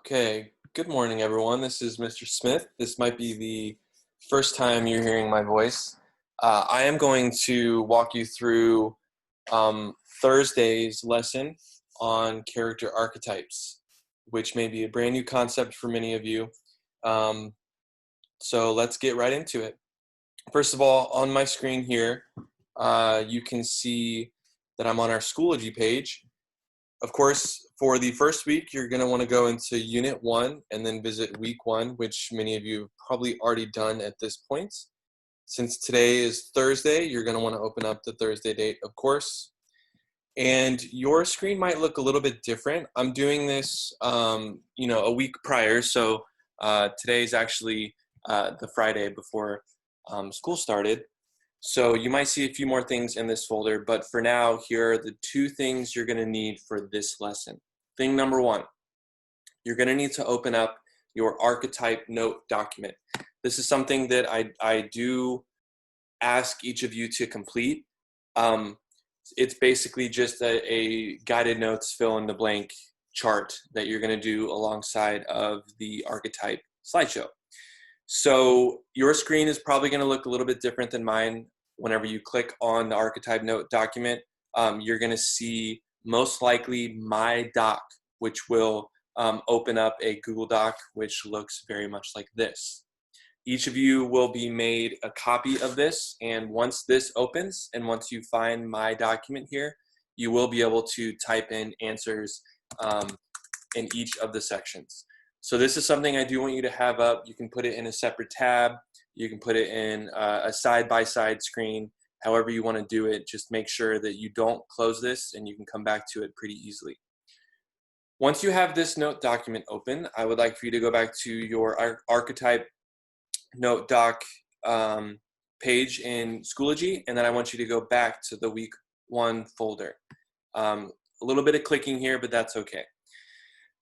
Okay, good morning, everyone. This is Mr. Smith. This might be the first time you're hearing my voice. I am going to walk you through Thursday's lesson on character archetypes, which may be a brand new concept for many of you. So let's get right into it. First of all, on my screen here, you can see that I'm on our Schoology page. Of course, for the first week, you're going to want to go into Unit 1 and then visit Week 1, which many of you have probably already done at this point. Since today is Thursday, you're going to want to open up the Thursday date, of course. And your screen might look a little bit different. I'm doing this, a week prior. So today is actually the Friday before school started. So you might see a few more things in this folder, but for now, here are the two things you're going to need for this lesson. Thing number one, you're going to need to open up your archetype note document. This is something that I do ask each of you to complete. It's basically just a guided notes fill in the blank chart that you're going to do alongside of the archetype slideshow. So your screen is probably going to look a little bit different than mine. Whenever you click on the archetype note document, you're going to see most likely My Doc, which will open up a Google Doc, which looks very much like this. Each of you will be made a copy of this, and once this opens, and once you find My Document here, you will be able to type in answers in each of the sections. So this is something I do want you to have up. You can put it in a separate tab. You can put it in a side-by-side screen, however you want to do it. Just make sure that you don't close this and you can come back to it pretty easily. Once you have this note document open, I would like for you to go back to your archetype note doc page in Schoology, and then I want you to go back to the week 1 folder. A little bit of clicking here, but that's okay.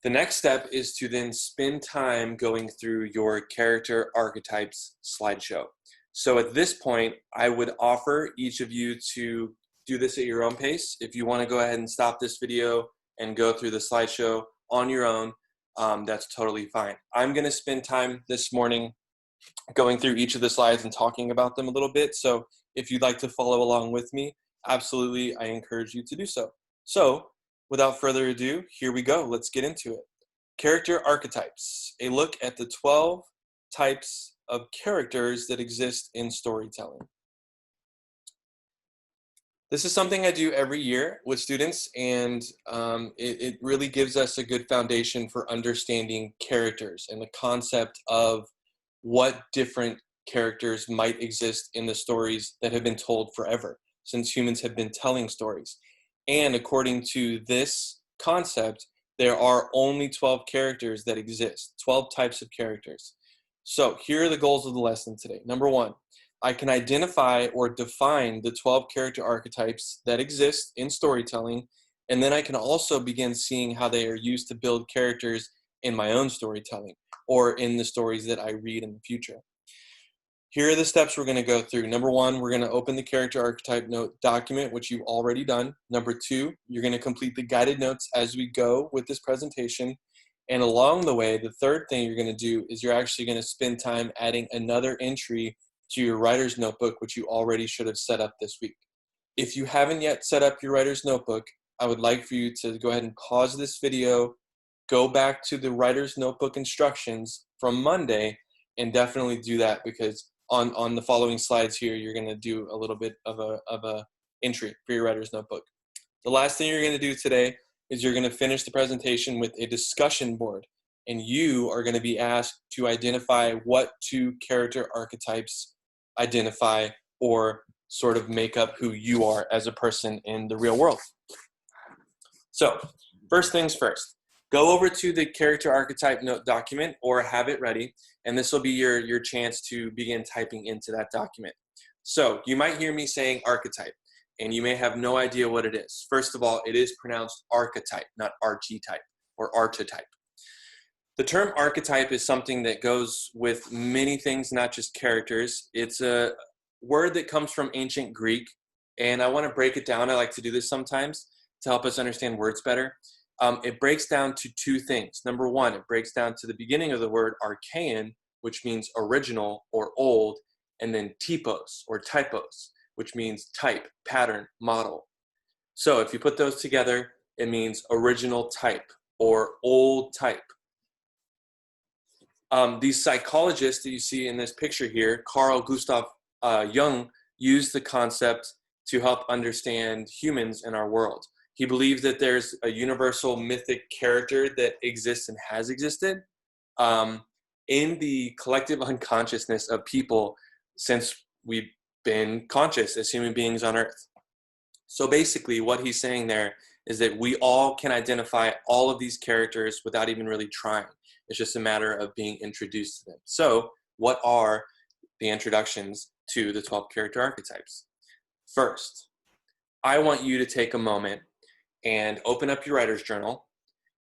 The next step is to then spend time going through your character archetypes slideshow. So at this point, I would offer each of you to do this at your own pace. If you want to go ahead and stop this video and go through the slideshow on your own, that's totally fine. I'm going to spend time this morning going through each of the slides and talking about them a little bit. So if you'd like to follow along with me, absolutely, I encourage you to do so. So without further ado, here we go. Let's get into it. Character archetypes, a look at the 12 types of characters that exist in storytelling. This is something I do every year with students, and it really gives us a good foundation for understanding characters and the concept of what different characters might exist in the stories that have been told forever, since humans have been telling stories. And according to this concept, there are only 12 characters that exist, 12 types of characters. So here are the goals of the lesson today. Number one, I can identify or define the 12 character archetypes that exist in storytelling, and then I can also begin seeing how they are used to build characters in my own storytelling or in the stories that I read in the future. Here are the steps we're going to go through. Number one, we're going to open the character archetype note document, which you've already done. Number two, you're going to complete the guided notes as we go with this presentation. And along the way, the third thing you're going to do is you're actually going to spend time adding another entry to your writer's notebook, which you already should have set up this week. If you haven't yet set up your writer's notebook, I would like for you to go ahead and pause this video, go back to the writer's notebook instructions from Monday, and definitely do that, because on the following slides here, you're going to do a little bit of a entry for your writer's notebook. The last thing you're going to do today is you're going to finish the presentation with a discussion board, and you are going to be asked to identify what 2 character archetypes identify or sort of make up who you are as a person in the real world. So first things first. Go over to the character archetype note document or have it ready, and this will be your chance to begin typing into that document. So you might hear me saying archetype, and you may have no idea what it is. First of all, it is pronounced archetype, not archetype or archetype. The term archetype is something that goes with many things, not just characters. It's a word that comes from ancient Greek, and I want to break it down. I like to do this sometimes to help us understand words better. it breaks down to two things. Number one, it breaks down to the beginning of the word archaean, which means original or old, and then typos or typos, which means type, pattern, model. So if you put those together, it means original type or old type. These psychologists that you see in this picture here, Carl Gustav Jung, used the concept to help understand humans in our world. He believed that there's a universal mythic character that exists and has existed in the collective unconsciousness of people since we've been conscious as human beings on Earth. So basically what he's saying there is that we all can identify all of these characters without even really trying. It's just a matter of being introduced to them. So what are the introductions to the 12 character archetypes? First, I want you to take a moment and open up your writer's journal,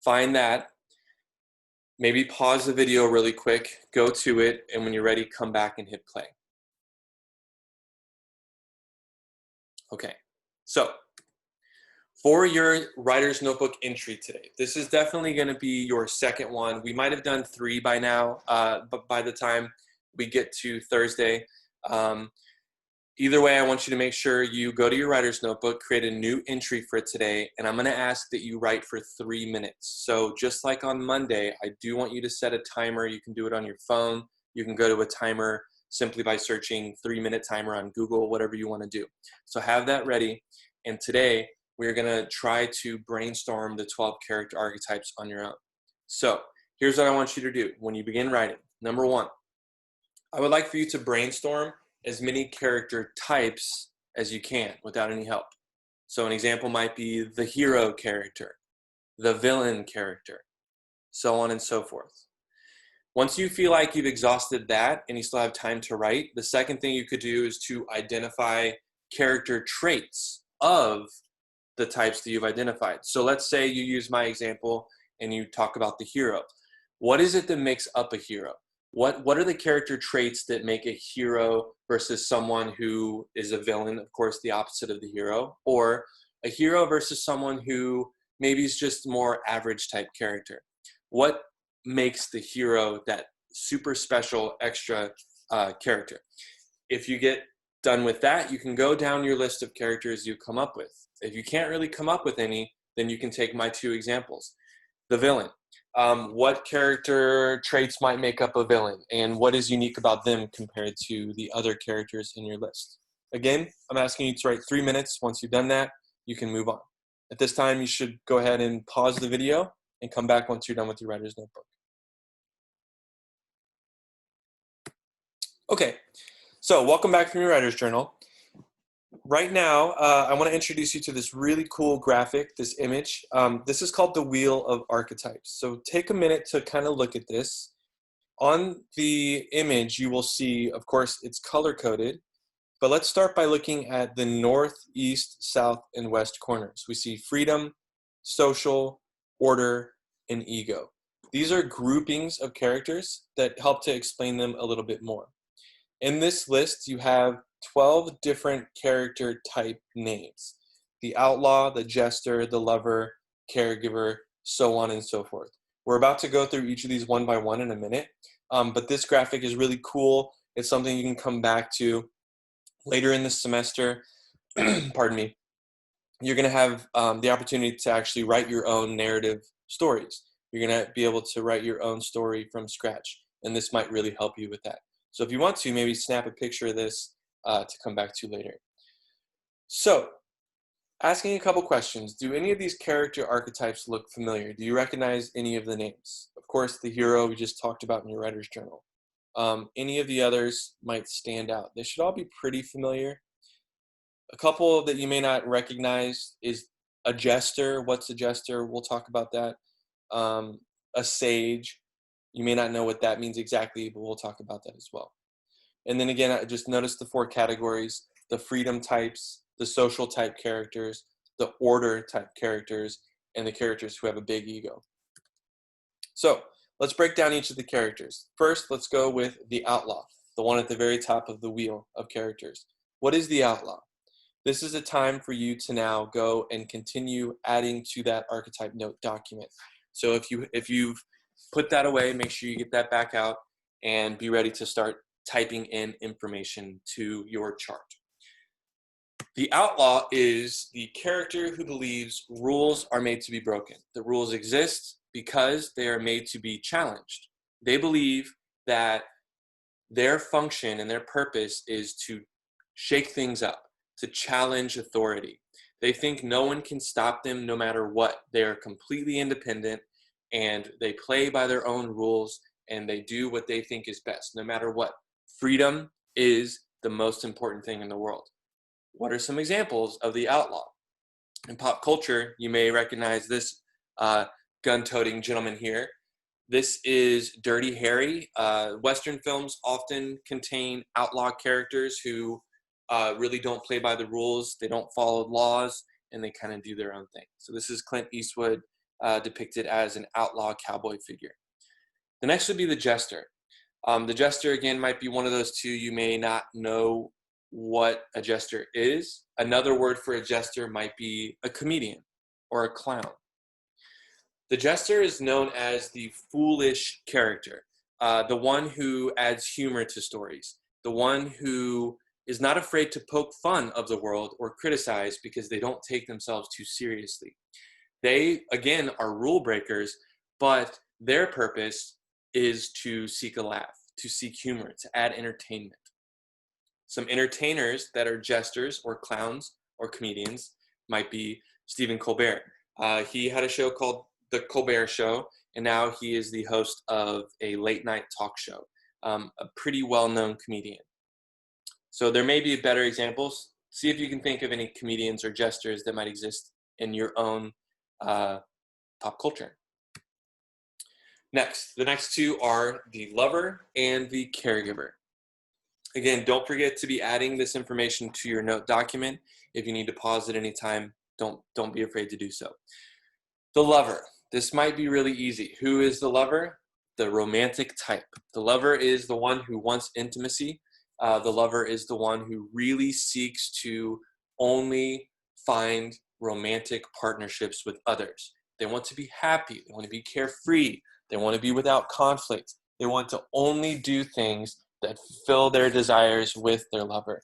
find that, maybe pause the video really quick, go to it, and when you're ready, come back and hit play. Okay, so for your writer's notebook entry today, this is definitely going to be your second one. We might have done 3 by now, but by the time we get to Thursday, either way, I want you to make sure you go to your writer's notebook, create a new entry for today, and I'm going to ask that you write for 3 minutes. So just like on Monday, I do want you to set a timer. You can do it on your phone. You can go to a timer simply by searching 3-minute timer on Google, whatever you want to do. So have that ready. And today, we're going to try to brainstorm the 12 character archetypes on your own. So here's what I want you to do when you begin writing. Number 1, I would like for you to brainstorm as many character types as you can without any help. So an example might be the hero character, the villain character, so on and so forth. Once you feel like you've exhausted that and you still have time to write, the second thing you could do is to identify character traits of the types that you've identified. So let's say you use my example and you talk about the hero. What is it that makes up a hero? What are the character traits that make a hero versus someone who is a villain, of course, the opposite of the hero, or a hero versus someone who maybe is just more average type character? What makes the hero that super special extra character? If you get done with that, you can go down your list of characters you come up with. If you can't really come up with any, then you can take my 2 examples. The villain. What character traits might make up a villain, and what is unique about them compared to the other characters in your list? Again, I'm asking you to write 3 minutes. Once you've done that, you can move on. At this time, you should go ahead and pause the video and come back once you're done with your writer's notebook. Okay, so welcome back from your writer's journal. Right now, I want to introduce you to this really cool graphic, this image. This is called the Wheel of Archetypes. So take a minute to kind of look at this. On the image, you will see, of course, it's color-coded. But let's start by looking at the north, east, south, and west corners. We see freedom, social, order, and ego. These are groupings of characters that help to explain them a little bit more. In this list, you have 12 different character type names: the outlaw, the jester, the lover, caregiver, so on and so forth. We're about to go through each of these one by one in a minute, but this graphic is really cool. It's something you can come back to later in the semester. Pardon me. You're going to have the opportunity to actually write your own narrative stories. You're going to be able to write your own story from scratch, and this might really help you with that. So if you want to, maybe snap a picture of this to come back to later. So, asking a couple questions. Do any of these character archetypes look familiar? Do you recognize any of the names? Of course, the hero we just talked about in your writer's journal. Any of the others might stand out. They should all be pretty familiar. A couple that you may not recognize is a jester. What's a jester? We'll talk about that. A sage. You may not know what that means exactly, but we'll talk about that as well. And then again, I just noticed the 4 categories: the freedom types, the social type characters, the order type characters, and the characters who have a big ego. So let's break down each of the characters. First, let's go with the outlaw, the one at the very top of the wheel of characters. What is the outlaw? this is a time for you to now go and continue adding to that archetype note document. So if you've put that away, make sure you get that back out and be ready to start typing in information to your chart. The outlaw is the character who believes rules are made to be broken. The rules exist because they are made to be challenged. They believe that their function and their purpose is to shake things up, to challenge authority. They think no one can stop them no matter what. They are completely independent and they play by their own rules and they do what they think is best, no matter what. Freedom is the most important thing in the world. What are some examples of the outlaw? In pop culture, you may recognize this gun-toting gentleman here. This is Dirty Harry. Western films often contain outlaw characters who really don't play by the rules, they don't follow laws, and they kind of do their own thing. So this is Clint Eastwood depicted as an outlaw cowboy figure. The next would be the jester. The jester, again, might be one of those two. You may not know what a jester is. Another word for a jester might be a comedian or a clown. The jester is known as the foolish character, the one who adds humor to stories, the one who is not afraid to poke fun of the world or criticize because they don't take themselves too seriously. They, again, are rule breakers, but their purpose is to seek a laugh, to seek humor, to add entertainment. Some entertainers that are jesters or clowns or comedians might be Stephen Colbert. He had a show called The Colbert Show, and now he is the host of a late night talk show, a pretty well-known comedian. So there may be better examples. See if you can think of any comedians or jesters that might exist in your own pop culture. Next, the next two are the lover and the caregiver. Again, don't forget to be adding this information to your note document. If you need to pause at any time, don't be afraid to do so. The lover. This might be really easy. Who is the lover? The romantic type. The lover is the one who wants intimacy. The lover is the one who really seeks to only find romantic partnerships with others. They want to be happy. They want to be carefree. They want to be without conflict. They want to only do things that fulfill their desires with their lover.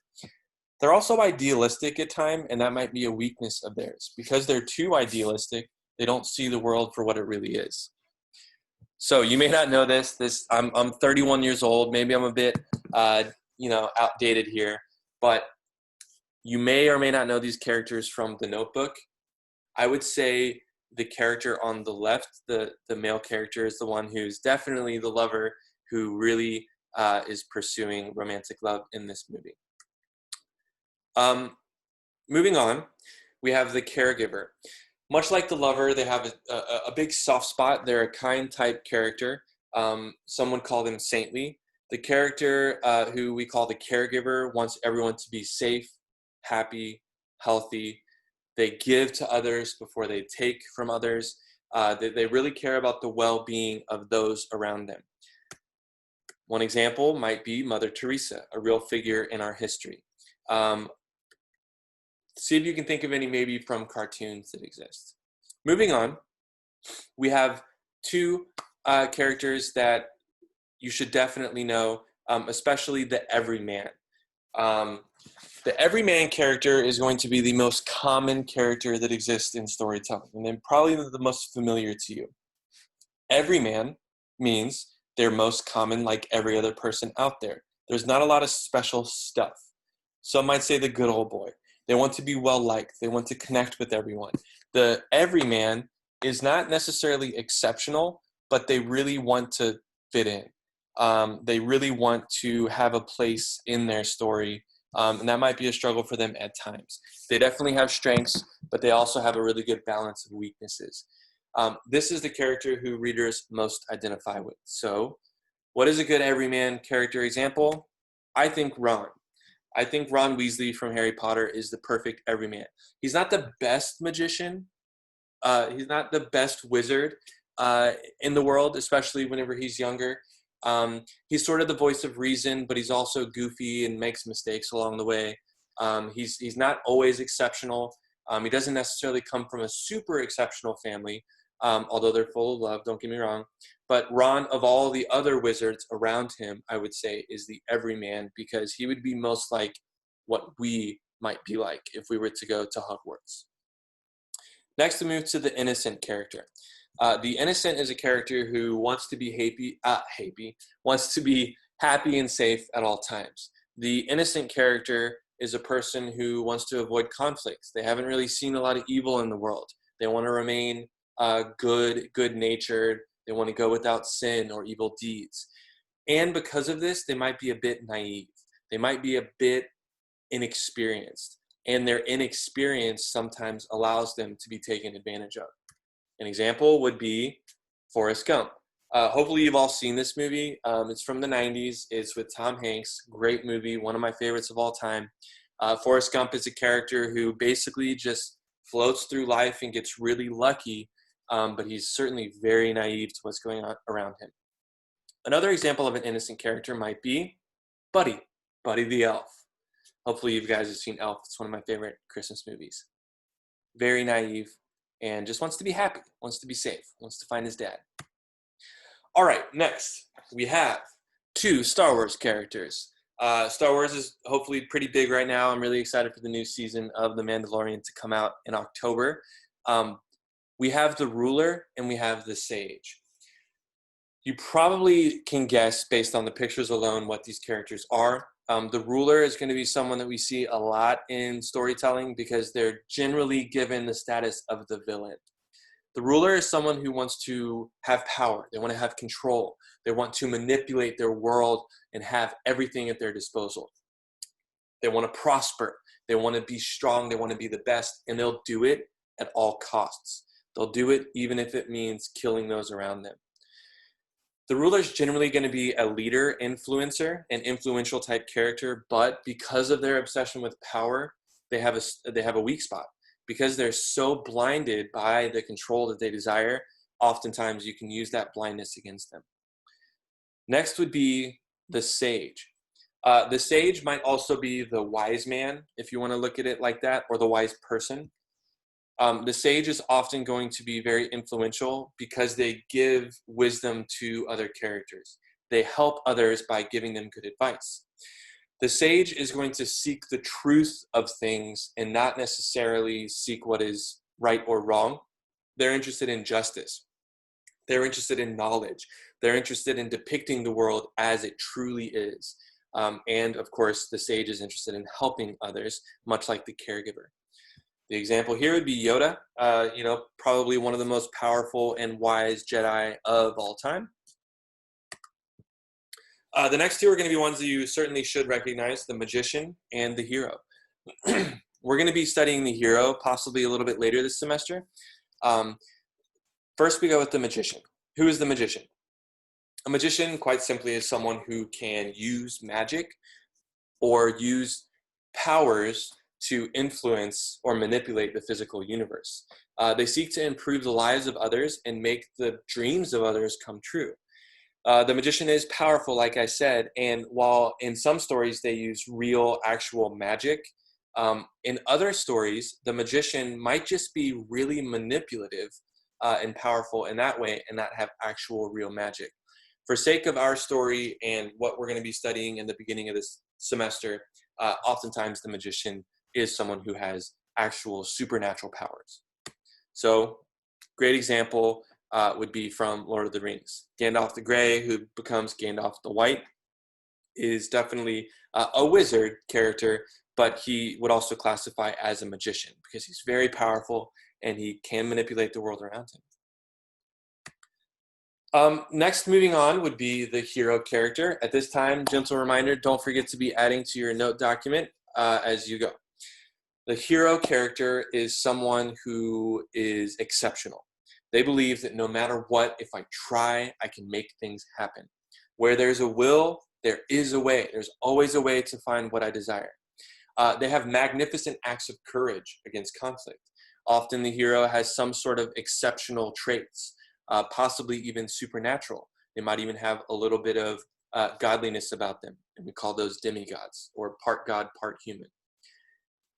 They're also idealistic at times, and that might be a weakness of theirs. Because they're too idealistic, they don't see the world for what it really is. So you may not know this. I'm 31 years old. Maybe I'm a bit outdated here, but you may or may not know these characters from The Notebook. I would say the character on the left, the male character, is the one who's definitely the lover who really is pursuing romantic love in this movie. Moving on, we have the caregiver. Much like the lover, they have a big soft spot. They're a kind type character. Some would call them saintly. The character who we call the caregiver wants everyone to be safe, happy, healthy. They give to others before they take from others. They really care about the well-being of those around them. One example might be Mother Teresa, a real figure in our history. See if you can think of any maybe from cartoons that exist. Moving on, we have two characters that you should definitely know, especially the everyman. The everyman character is going to be the most common character that exists in storytelling, and then probably the most familiar to you. Everyman means they're most common like every other person out there. There's not a lot of special stuff. Some might say the good old boy. They want to be well-liked. They want to connect with everyone. The everyman is not necessarily exceptional, but they really want to fit in. They really want to have a place in their story, and that might be a struggle for them at times. They definitely have strengths, but they also have a really good balance of weaknesses. This is the character who readers most identify with. So, what is a good everyman character example? I think Ron. I think Ron Weasley from Harry Potter is the perfect everyman. He's not the best magician. He's not the best wizard in the world, especially whenever he's younger. He's sort of the voice of reason, but he's also goofy and makes mistakes along the way. He's not always exceptional. He doesn't necessarily come from a super exceptional family, although they're full of love, don't get me wrong. But Ron, of all the other wizards around him, I would say is the everyman, because he would be most like what we might be like if we were to go to Hogwarts. Next, we move to the innocent character. The innocent is a character who wants to be wants to be happy and safe at all times. The innocent character is a person who wants to avoid conflicts. They haven't really seen a lot of evil in the world. They want to remain good-natured. They want to go without sin or evil deeds. And because of this, they might be a bit naive. They might be a bit inexperienced. And their inexperience sometimes allows them to be taken advantage of. An example would be Forrest Gump. Hopefully you've all seen this movie. It's from the 90s. It's with Tom Hanks. Great movie, one of my favorites of all time. Forrest Gump is a character who basically just floats through life and gets really lucky, but he's certainly very naive to what's going on around him. Another example of an innocent character might be Buddy the Elf. Hopefully you guys have seen Elf. It's one of my favorite Christmas movies. Very naive and just wants to be happy, wants to be safe, wants to find his dad. All right, next we have 2 Star Wars characters. Star Wars is hopefully pretty big right now. I'm really excited for the new season of The Mandalorian to come out in October. We have the ruler and we have the sage. You probably can guess based on the pictures alone what these characters are. The ruler is going to be someone that we see a lot in storytelling because they're generally given the status of the villain. The ruler is someone who wants to have power. They want to have control. They want to manipulate their world and have everything at their disposal. They want to prosper. They want to be strong. They want to be the best, and they'll do it at all costs. They'll do it even if it means killing those around them. The ruler is generally going to be a leader, influencer, an influential type character, but because of their obsession with power, they have a weak spot. Because they're so blinded by the control that they desire, oftentimes you can use that blindness against them. Next would be the sage. The sage might also be the wise man, if you want to look at it like that, or the wise person. The sage is often going to be very influential because they give wisdom to other characters. They help others by giving them good advice. The sage is going to seek the truth of things and not necessarily seek what is right or wrong. They're interested in justice. They're interested in knowledge. They're interested in depicting the world as it truly is. And of course, the sage is interested in helping others, much like the caregiver. The example here would be Yoda, probably one of the most powerful and wise Jedi of all time. The next 2 are going to be ones that you certainly should recognize, the magician and the hero. We're going to be studying the hero possibly a little bit later this semester. First, we go with the magician. Who is the magician? A magician, quite simply, is someone who can use magic or use powers to influence or manipulate the physical universe. They seek to improve the lives of others and make the dreams of others come true. The magician is powerful, like I said, and while in some stories they use real, actual magic, in other stories, the magician might just be really manipulative and powerful in that way and not have actual real magic. For sake of our story and what we're going to be studying in the beginning of this semester, oftentimes the magician is someone who has actual supernatural powers. So, great example would be from Lord of the Rings. Gandalf the Grey, who becomes Gandalf the White, is definitely a wizard character, but he would also classify as a magician because he's very powerful and he can manipulate the world around him. Next, moving on, would be the hero character. At this time, gentle reminder, don't forget to be adding to your note document as you go. The hero character is someone who is exceptional. They believe that no matter what, if I try, I can make things happen. Where there's a will, there is a way. There's always a way to find what I desire. They have magnificent acts of courage against conflict. Often the hero has some sort of exceptional traits, possibly even supernatural. They might even have a little bit of godliness about them. And we call those demigods, or part God, part human.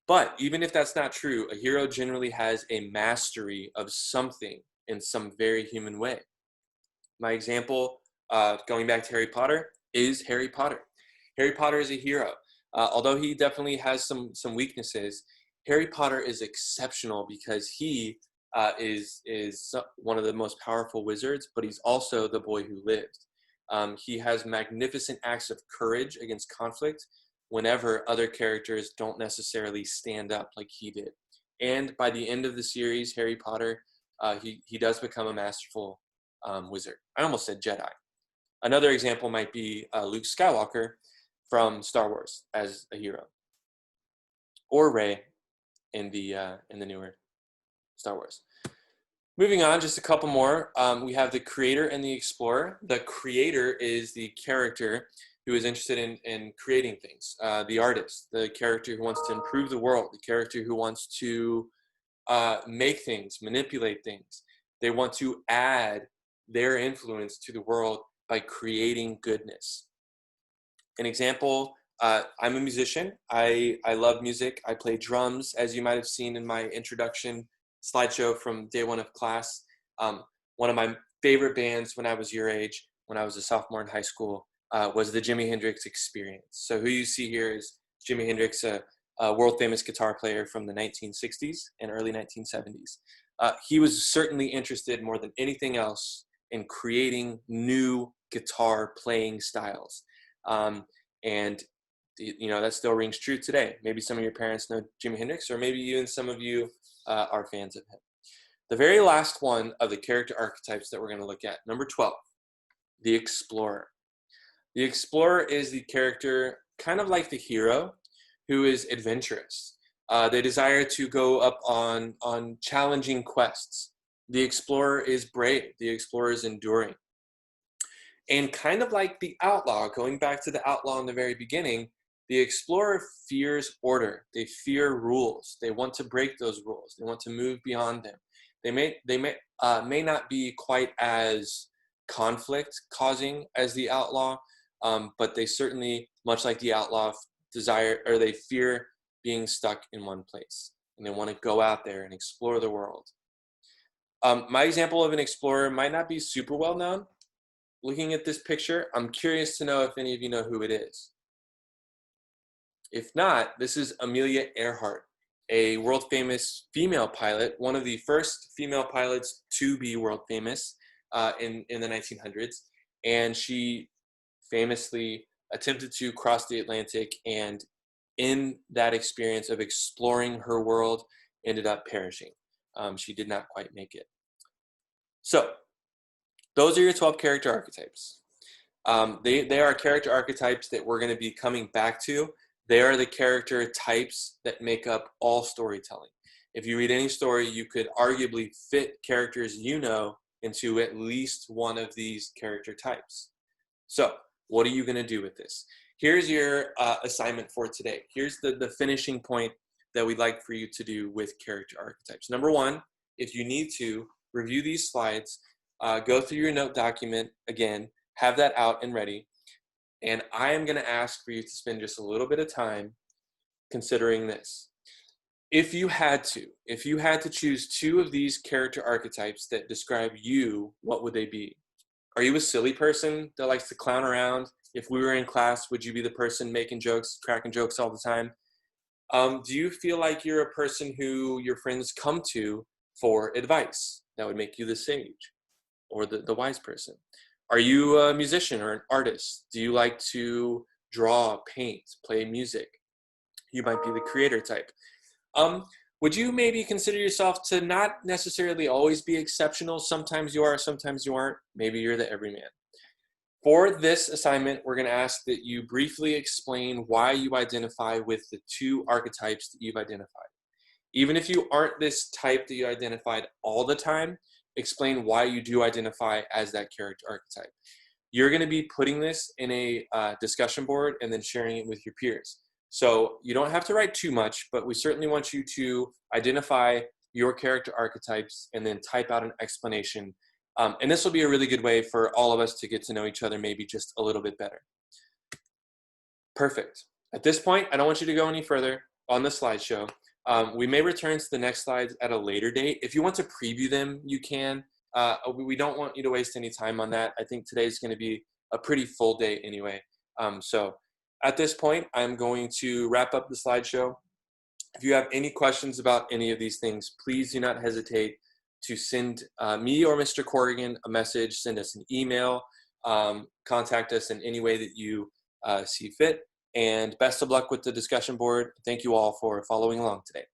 But even if that's not true, a hero generally has a mastery of something in some very human way. My example, going back to Harry Potter, is Harry Potter. Harry Potter is a hero. Although he definitely has some weaknesses, Harry Potter is exceptional because he is one of the most powerful wizards, but he's also the boy who lived. He has magnificent acts of courage against conflict whenever other characters don't necessarily stand up like he did. And by the end of the series, Harry Potter, he does become a masterful wizard. I almost said Jedi. Another example might be Luke Skywalker from Star Wars as a hero, or Rey in the newer Star Wars. Moving on, just a couple more. We have the creator and the explorer. The creator is the character who is interested in creating things. The artist, the character who wants to improve the world, the character who wants to make things, manipulate things. They want to add their influence to the world by creating goodness. An example, I'm a musician. I love music. I play drums, as you might have seen in my introduction slideshow from day one of class. One of my favorite bands when I was your age, when I was a sophomore in high school, was the Jimi Hendrix Experience. So who you see here is Jimi Hendrix, a world famous guitar player from the 1960s and early 1970s. He was certainly interested more than anything else in creating new guitar playing styles. And you know, that still rings true today. Maybe some of your parents know Jimi Hendrix, or maybe even some of you are fans of him. The very last one of the character archetypes that we're going to look at, number 12, the explorer. The explorer is the character, kind of like the hero, who is adventurous. They desire to go up on challenging quests. The explorer is brave. The explorer is enduring. And kind of like the outlaw, going back to the outlaw in the very beginning, the explorer fears order. They fear rules. They want to break those rules. They want to move beyond them. They may not be quite as conflict causing as the outlaw, but they certainly, much like the outlaw, desire, or they fear being stuck in one place, and they want to go out there and explore the world. My example of an explorer might not be super well known. Looking at this picture, I'm curious to know if any of you know who it is. If not, this is Amelia Earhart, a world famous female pilot, one of the first female pilots to be world famous in the 1900s. And she famously attempted to cross the Atlantic, and in that experience of exploring her world, ended up perishing. She did not quite make it. So those are your 12 character archetypes. They are character archetypes that we're going to be coming back to. They are the character types that make up all storytelling. If you read any story, you could arguably fit characters you know into at least one of these character types. So what are you going to do with this? Here's your assignment for today. Here's the finishing point that we'd like for you to do with character archetypes. Number one, if you need to, review these slides, go through your note document again, have that out and ready. And I am going to ask for you to spend just a little bit of time considering this. If you had to choose two of these character archetypes that describe you, what would they be? Are you a silly person that likes to clown around? If we were in class, would you be the person making jokes, cracking jokes all the time? Do you feel like you're a person who your friends come to for advice? That would make you the sage or the wise person. Are you a musician or an artist? Do you like to draw, paint, play music? You might be the creator type. Would you maybe consider yourself to not necessarily always be exceptional? Sometimes you are, sometimes you aren't. Maybe you're the everyman. For this assignment, we're going to ask that you briefly explain why you identify with the two archetypes that you've identified. Even if you aren't this type that you identified all the time, explain why you do identify as that character archetype. You're going to be putting this in a discussion board and then sharing it with your peers. So you don't have to write too much, but we certainly want you to identify your character archetypes and then type out an explanation. And this will be a really good way for all of us to get to know each other maybe just a little bit better. Perfect. At this point, I don't want you to go any further. on the slideshow. We may return to the next slides at a later date. If you want to preview them, you can. We don't want you to waste any time on that. I think today's going to be a pretty full day anyway. So at this point, I'm going to wrap up the slideshow. If you have any questions about any of these things, please do not hesitate to send me or Mr. Corrigan a message, send us an email, contact us in any way that you see fit. And best of luck with the discussion board. Thank you all for following along today.